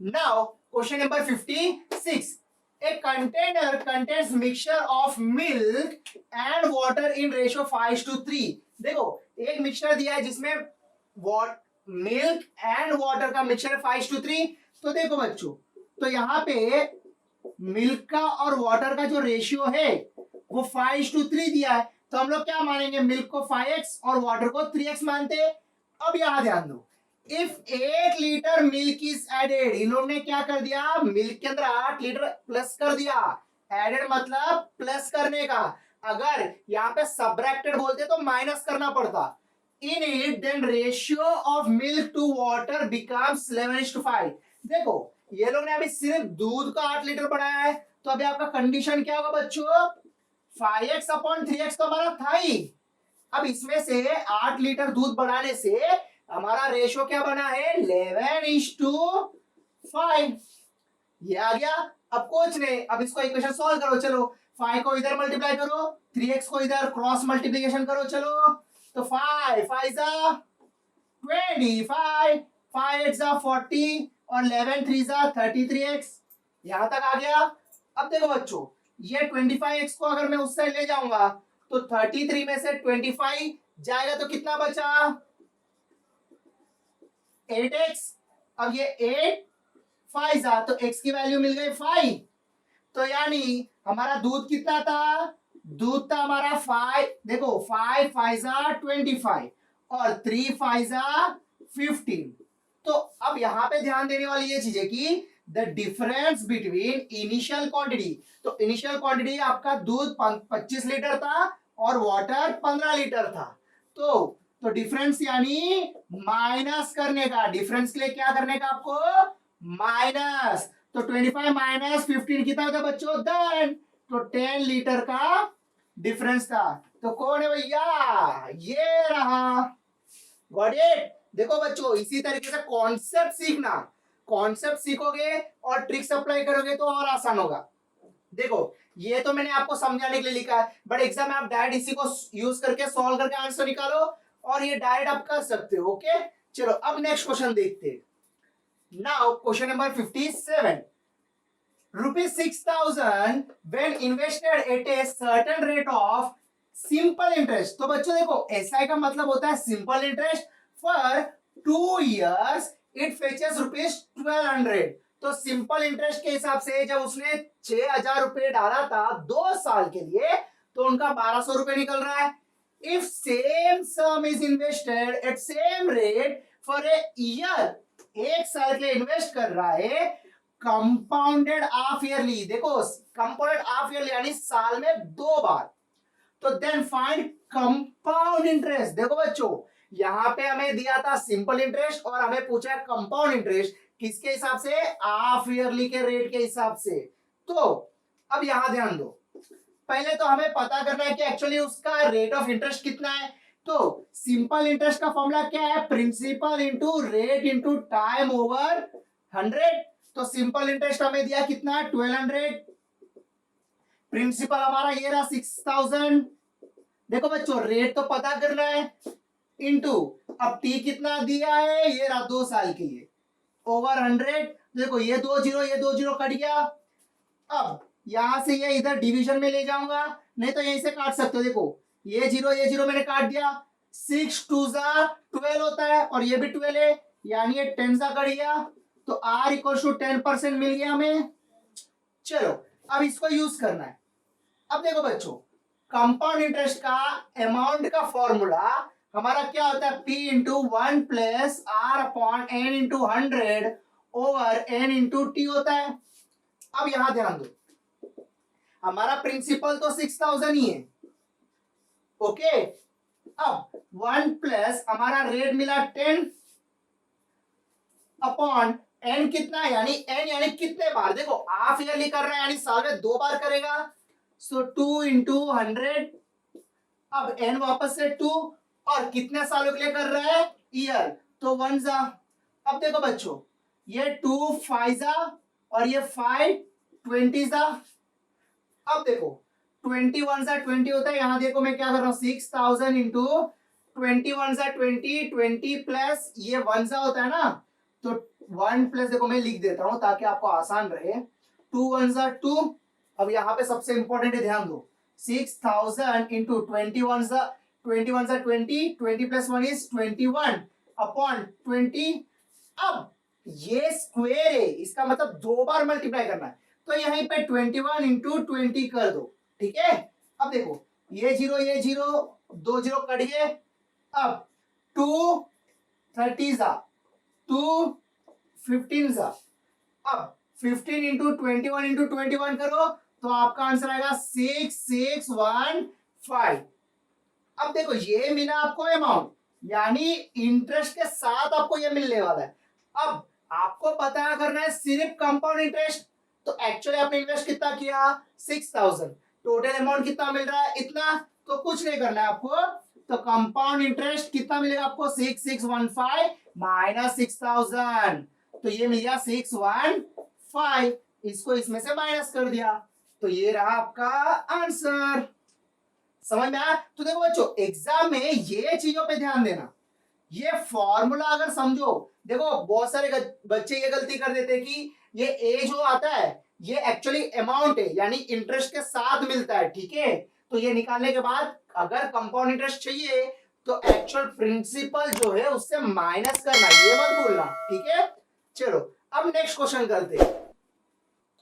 Now question number 56. A container contains mixture of milk and water in ratio 5:3. देखो एक mixture दिया है जिसमें मिल्क एंड वाटर का मिक्सचर 5:3. तो देखो बच्चों, तो यहाँ पे मिल्क का और वाटर का जो रेशियो है वो 5:3 दिया है. तो हम लोग क्या मानेंगे, मिल्क को 5x और वाटर को 3x मानते हैं. अब यहां ध्यान दो, if 8 litre milk is added, इन्होंने क्या कर दिया, मिल्क के अंदर 8 लीटर प्लस कर दिया. एडेड मतलब प्लस करने का. अगर यहाँ पे सबट्रैक्टेड बोलते तो माइनस करना पड़ता. In it then ratio of milk to water becomes 11:5. देखो ये लोग ने अभी सिर्फ दूध का 8 लीटर बढ़ाया है, तो अभी आपका कंडीशन क्या होगा बच्चों, 5x अपॉन 3x तो हमारा था ही. अब इसमें से 8 लीटर दूध बढ़ाने से हमारा रेशियो क्या बना है, 11:5. ये आ गया. अब कुछ नहीं, अब इसको इक्वेशन सॉल्व करो. चलो 5 को इधर मल्टीप्लाई करो, 3x को इधर क्रॉस मल्टीप्लिकेशन करो. चलो तो 5 5 जा 25, 5 8 जा 40 और 11 3 जा 33x. यहां तक आ गया. अब देखो बच्चों, ये 25x को अगर मैं उस साइड ले जाऊंगा तो 33 में से 25 जाएगा तो कितना बचा, 8x. अब ये 8 5 जा तो x की वैल्यू मिल गई 5. तो यानी हमारा दूध कितना था, दूध था हमारा 5. देखो 5 5 जा 25 और 3 5 जा 15. तो अब यहां पे ध्यान देने वाली ये चीज है कि the difference between initial quantity, तो इनिशियल क्वांटिटी आपका दूध 25 लीटर था और वाटर 15 लीटर था. तो डिफरेंस यानी माइनस करने का. डिफरेंस के लिए क्या करने का आपको, माइनस. तो 25 माइनस 15 कितना होता है बच्चों, 10. तो 10 लीटर का डिफरेंस था. तो कौन है भैया, ये रहा. Got it. देखो बच्चों, इसी तरीके से कॉन्सेप्ट सीखना. कॉन्सेप्ट सीखोगे और ट्रिक्स अप्लाई करोगे तो और आसान होगा. देखो ये तो मैंने आपको समझाने के लिए लिखा है, बट एग्जाम में आप डायरेक्ट इसी को यूज करके सॉल्व करके आंसर निकालो और ये डायरेक्ट आप कर सकते हो. ओके चलो अब नेक्स्ट क्वेश्चन देखते हैं. Now question number 57. Rupees 6,000 when invested at a certain rate of simple interest. तो बच्चों देखो एसआई का मतलब होता है simple interest. For 2 years it fetches rupees 1200. तो सिंपल इंटरेस्ट के हिसाब से जब उसने 6,000 रुपए डाला था 2 साल के लिए, तो उनका 1,200 रुपए निकल रहा है. If same some is invested at same rate for a year, एक साल के लिए इन्वेस्ट कर रहा है, कंपाउंडेड हाफ ईयरली. देखो कंपाउंडेड हाफ ईयरली यानी साल में 2 बार. तो देन फाइंड कंपाउंड इंटरेस्ट. देखो बच्चों यहां पे हमें दिया था सिंपल इंटरेस्ट और हमें पूछा कंपाउंड इंटरेस्ट किसके हिसाब से, हाफ ईयरली के रेट के हिसाब से. तो अब यहां ध्यान दो, पहले तो हमें पता करना है कि एक्चुअली उसका रेट ऑफ इंटरेस्ट कितना है. तो सिंपल इंटरेस्ट का फॉर्मूला क्या है, principal into rate into time over 100. तो सिंपल इंटरेस्ट हमें दिया कितना है, 1200. प्रिंसिपल हमारा ये रहा 6,000. देखो बच्चों रेट तो पता करना है, इंटू अब टी कितना दिया है, ये रहा 2 साल के लिए, ओवर 100. देखो ये 2 जीरो ये 2 जीरो कट गया. अब यहां से ये इधर डिवीजन में ले जाऊंगा, नहीं तो यहीं से काट सकते हो. देखो ये जीरो मैंने काट दिया. 6 2 जा 12 होता है और ये भी 12 है, यानी ये 10 जा कट गया. तो R इक्वल टू 10% मिल गया हमें. चलो अब इसको यूज करना है. अब देखो बच्चों कंपाउंड इंटरेस्ट का अमाउंट का फॉर्मूला हमारा क्या होता है, P into 1 plus R upon N into 100 over N into T होता है. अब यहां ध्यान दो, हमारा प्रिंसिपल तो 6,000 ही है. ओके अब 1 प्लस हमारा रेट मिला 10 अपॉन N कितना, यानी N यानी कितने बार. देखो हाफ ईयरली कर रहा है यानी साल में 2 बार करेगा. सो 2 इंटू 100. अब N वापस से 2 और कितने सालों के लिए कर रहा है, ईयर. तो 1 जा. अब देखो बच्चों ये 2 5 जा और ये 5 20 जा. अब देखो 21 जा 20 होता है. यहां देखो मैं क्या कर रहा हूं, 6,000 इंटू 21 जा 20 20 प्लस ये 1 जा होता है ना, तो 1 प्लस, देखो मैं लिख देता हूं ताकि आपको आसान रहे, 2 1 ज़ा 2। अब यहाँ पे सबसे इंपॉर्टेंट है, ध्यान दो, 6000 इंटू 21 ज़ा 20, 20 प्लस 1 इज 21 अपॉन 20। अब ये स्क्वायर है, इसका मतलब 2 बार मल्टीप्लाई करना है, तो यहीं पे 21 इंटू 20 कर दो, ठीक है। अब देखो ये जीरो 2 जीरो कट गए। अब 2 30 ज़ा 2 15 ज़ा, अब 15 इंटू 21 इंटू 21 करो तो आपका आंसर आएगा 6615। अब देखो ये मिला आपको अमाउंट, यानी इंटरेस्ट के साथ आपको ये मिलने वाला है। अब आपको पता करना है सिर्फ कंपाउंड इंटरेस्ट, तो एक्चुअली आपने इन्वेस्ट कितना किया 6000, टोटल अमाउंट कितना मिल रहा है इतना, तो कुछ नहीं करना है आपको, तो कंपाउंड इंटरेस्ट कितना मिलेगा आपको 6615 माइनस 6000, तो ये मिल गया 615, इसको इसमें से माइनस कर दिया, तो ये रहा आपका आंसर। समझ में आया? तो देखो बच्चों एग्जाम में ये चीजों पे ध्यान देना, ये फॉर्मूला अगर समझो, देखो बहुत सारे बच्चे ये गलती कर देते हैं कि ये ए जो आता है ये एक्चुअली अमाउंट है, यानी इंटरेस्ट के साथ मिलता है, ठीक है। तो ये निकालने के बाद अगर कंपाउंड इंटरेस्ट चाहिए तो एक्चुअल प्रिंसिपल जो है उससे माइनस करना, ये मत भूलना, ठीक है। चलो अब नेक्स्ट क्वेश्चन करते हैं,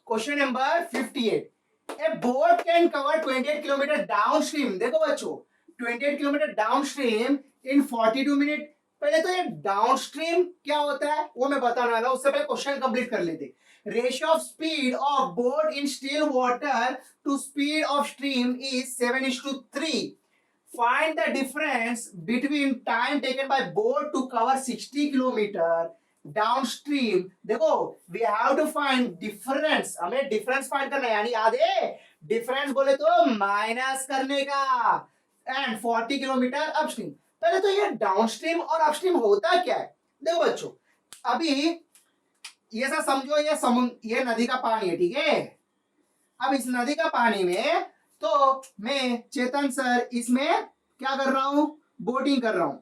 question number 58। A boat can cover 28 kilometre downstream. देखो बच्चों 28 किलोमीटर डाउनस्ट्रीम इन 42 मिनट। पहले तो ये डाउनस्ट्रीम क्या होता है वो मैं बताने वाला हूं, उससे पहले क्वेश्चन कंप्लीट कर लेते। Ratio of speed of boat in still water to speed of stream is 7:3। Find the difference between time taken by boat to cover 60 kilometre downstream. देखो we have to find difference, हमें difference find करना है, यानी याद है difference बोले तो minus करने का, एंड 40 किलोमीटर अपस्ट्रीम। पहले तो ये डाउनस्ट्रीम और अपस्ट्रीम होता क्या है, देखो बच्चों अभी ये सा समझो, ये समुद्र, ये नदी का पानी है, ठीक है। अब इस नदी का पानी में तो मैं चेतन सर इसमें क्या कर रहा हूं, बोटिंग कर रहा हूं।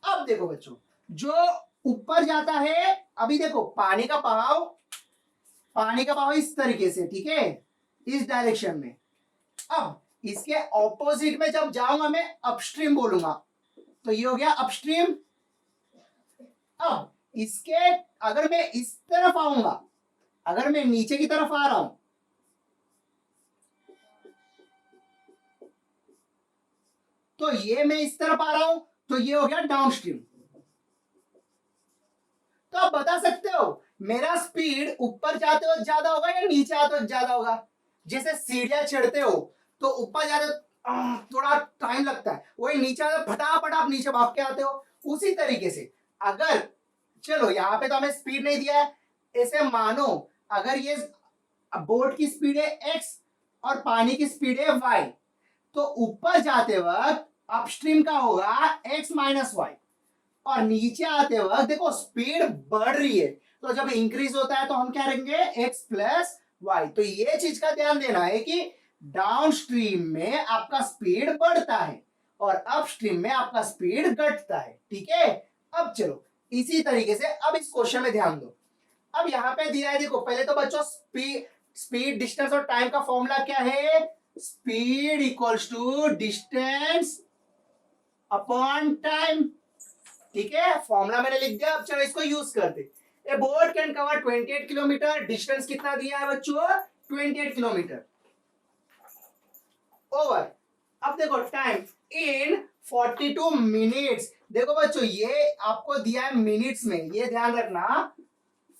अब देखो बच्चों जो ऊपर जाता है, अभी देखो पानी का बहाव इस तरीके से, ठीक है, इस डायरेक्शन में। अब इसके ऑपोजिट में जब जाऊंगा मैं अपस्ट्रीम बोलूंगा, तो ये हो गया अपस्ट्रीम। अब इसके अगर मैं इस तरफ आऊंगा, अगर मैं नीचे की तरफ आ रहा हूं, तो ये मैं इस तरफ आ रहा हूं, तो ये हो गया डाउनस्ट्रीम। तो आप बता सकते हो मेरा स्पीड ऊपर जाते वक्त ज्यादा होगा या नीचे आते वक्त ज्यादा होगा। जैसे सीढ़ियां चढ़ते हो तो ऊपर जाते थोड़ा टाइम लगता है, वही नीचे फटाफट आप नीचे भाग के आते हो। उसी तरीके से अगर चलो यहाँ पे तो हमें स्पीड नहीं दिया है, ऐसे मानो अगर ये बोट की स्पीड है x और पानी की स्पीड है y, तो ऊपर जाते वक्त अपस्ट्रीम का होगा x माइनस वाई, और नीचे आते वक्त देखो स्पीड बढ़ रही है, तो जब इंक्रीज होता है तो हम क्या रखेंगे x प्लस वाई। तो ये चीज का ध्यान देना है कि डाउनस्ट्रीम में आपका स्पीड बढ़ता है और अपस्ट्रीम में आपका स्पीड घटता है, ठीक है। अब चलो इसी तरीके से अब इस क्वेश्चन में ध्यान दो। अब यहाँ पे दिया है, देखो पहले तो बच्चों स्पीड डिस्टेंस और टाइम का फॉर्मूला क्या है, speed equals to distance upon time, ठीक है, फॉर्मूला मैंने लिख दिया। अब चलो इसको यूज करते। ए boat can cover 28 kilometre, distance कितना दिया है बच्चों 28 किलोमीटर, ओवर। अब देखो टाइम इन 42 मिनट्स। देखो बच्चों ये आपको दिया है मिनट्स में, ये ध्यान रखना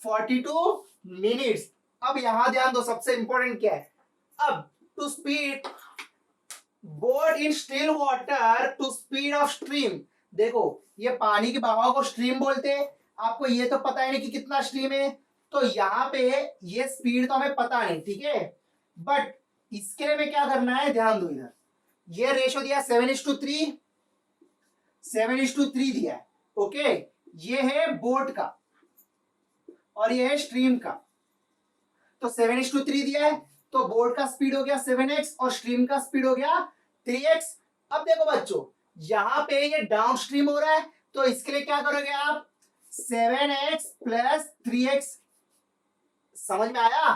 42 मिनट्स। अब यहां ध्यान दो, सबसे इंपॉर्टेंट क्या है, अब two speed boat in still water to speed of stream. देखो ये पानी के बहाव को स्ट्रीम बोलते हैं, आपको ये तो पता ही नहीं कि कितना स्ट्रीम है, तो यहाँ पे ये स्पीड तो हमें पता नहीं, ठीक है। बट इसके लिए में क्या करना है, ध्यान दो इधर, ये रेशो दिया 7:3, 7:3 दिया है, ओके। ये है बोट का और ये है स्ट्रीम का, तो 7:3 दिया है, तो बोट का स्पीड हो गया 7x और स्ट्रीम का स्पीड हो गया 3x। अब देखो बच्चों यहाँ पे ये डाउन स्ट्रीम हो रहा है, तो इसके लिए क्या करोगे आप, 7x प्लस 3x। समझ में आया?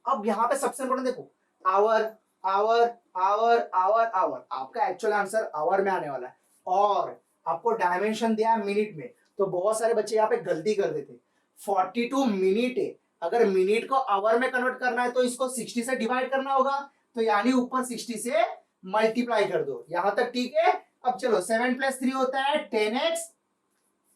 अब यहाँ पे सबसे इंपॉर्टेंट देखो, hour hour hour hour hour, आपका एक्चुअल आंसर आवर में आने वाला है, और आपको डायमेंशन दिया है मिनट में। तो बहुत सारे बच्चे यहाँ पे गलती कर देते, 42 मिनट है, अगर मिनट को आवर में कन्वर्ट करना है तो इसको 60 से डिवाइड करना होगा, तो यानी ऊपर 60 से मल्टीप्लाई कर दो। यहां तक ठीक है? अब चलो 7 प्लस 3 होता है 10x।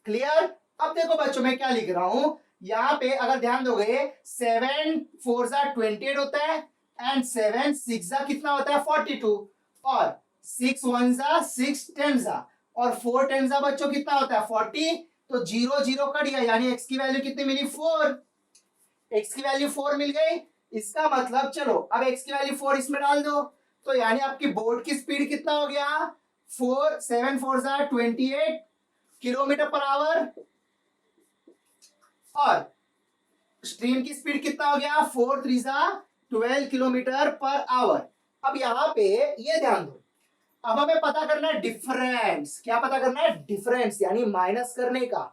क्लियर? अब देखो बच्चों मैं क्या लिख रहा हूं यहाँ पे, अगर ध्यान दोगे 7 4 28 होता है, एंड 7 6 कितना होता है 42, और 6 1 6 10 और 4 10 बच्चों कितना होता है 40। तो 0 0 कट गया, यानी x की वैल्यू कितनी मिली 4। x की वैल्यू 4 मिल गई। इसका मतलब चलो अब x की वैल्यू 4 इसमें डाल दो, तो यानी आपकी बोर्ड की स्पीड कितना हो गया 7 4 28 किलोमीटर पर आवर, और स्ट्रीम की स्पीड कितना हो गया 4 3 12 किलोमीटर पर आवर। अब यहाँ पे ये ध्यान दो, अब हमें पता करना है डिफरेंस। क्या पता करना है? डिफरेंस, यानी माइनस करने का।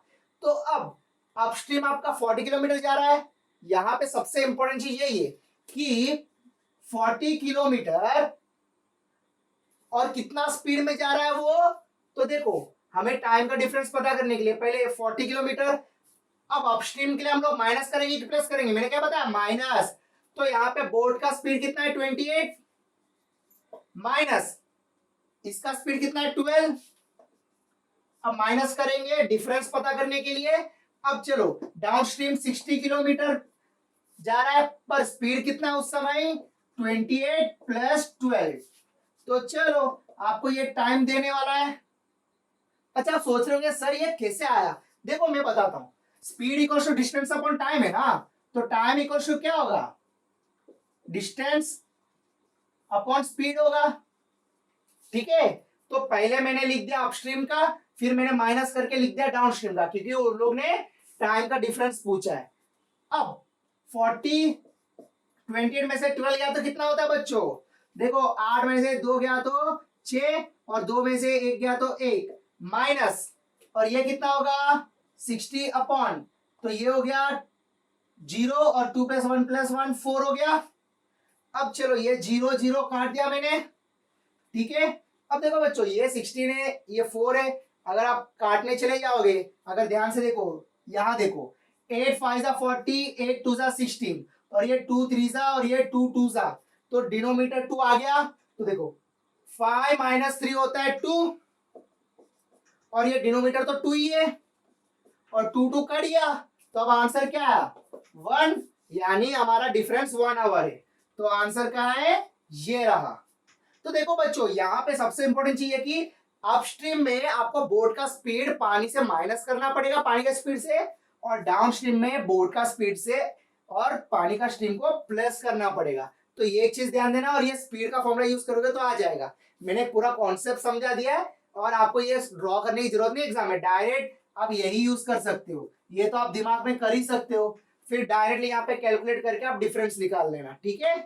तो अब अपस्ट्रीम आपका 40 किलोमीटर जा रहा है, यहाँ पे सबसे इंपॉर्टेंट चीज यही है कि 40 किलोमीटर और कितना स्पीड में जा रहा है वो। तो देखो हमें टाइम का डिफरेंस पता करने के लिए पहले 40 किलोमीटर, अब अपस्ट्रीम के लिए हम लोग माइनस करेंगे कि प्लस करेंगे, मैंने क्या बताया माइनस। तो यहाँ पे बोट का स्पीड कितना है 28, माइनस इसका स्पीड कितना है 12। अब माइनस करेंगे डिफरेंस पता करने के लिए। अब चलो डाउनस्ट्रीम 60 किलोमीटर जा रहा है, पर स्पीड कितना है उस समय 28 प्लस 12। तो चलो आपको ये टाइम देने वाला है। अच्छा आप सोच रहे होंगे सर ये कैसे आया? देखो मैं बताता हूं, speed equals to distance upon time है ना, तो टाइम इक्वल्स टू क्या होगा डिस्टेंस अपॉन स्पीड होगा। ठीक है, तो पहले मैंने लिख दिया अपस्ट्रीम का, फिर मैंने माइनस करके लिख दिया डाउनस्ट्रीम का, क्योंकि उन लोग ने टाइम का डिफरेंस पूछा है। अब 40 28 में से 12 गया तो कितना होता है बच्चों? देखो 8 में से 2 गया तो 6, और 2 में से 1 गया तो 1, माइनस, और ये कितना होगा 60 अपॉन, तो ये हो गया 0, और 2 प्लस 1 प्लस 1 4 हो गया। अब चलो ये 0 0 काट दिया मैंने। ठीक है, अब देखो बच्चों ये 16 है, ये 4 है, अगर आप काटने चले जाओगे, अगर ध्यान से देखो यहां देखो 8 5 40, 8 2 16, और ये 2 3 और ये 2 2 तो डिनोमिनेटर 2 आ गया। तो देखो 5 माइनस 3 होता है 2, और ये डिनोमिनेटर तो 2 ही है, और 2 2 कट गया, तो अब आंसर क्या है 1, यानी हमारा डिफरेंस 1 आवर है। तो आंसर क्या है ये रहा। तो देखो बच्चों यहाँ पे सबसे इंपॉर्टेंट चीज है कि अपस्ट्रीम में आपको बोट का स्पीड पानी से माइनस करना पड़ेगा, पानी का स्पीड से, और डाउनस्ट्रीम में बोट का स्पीड से और पानी का स्ट्रीम को प्लस करना पड़ेगा। तो ये एक चीज ध्यान देना, और ये स्पीड का फॉर्मूला यूज करोगे तो आ जाएगा। मैंने पूरा कॉन्सेप्ट समझा दिया है, और आपको ये ड्रॉ करने की जरूरत नहीं एग्जाम में, डायरेक्ट आप यही यूज कर सकते हो, ये तो आप दिमाग में कर ही सकते हो, फिर डायरेक्टली यहाँ पे कैलकुलेट करके आप डिफरेंस निकाल लेना। ठीक है।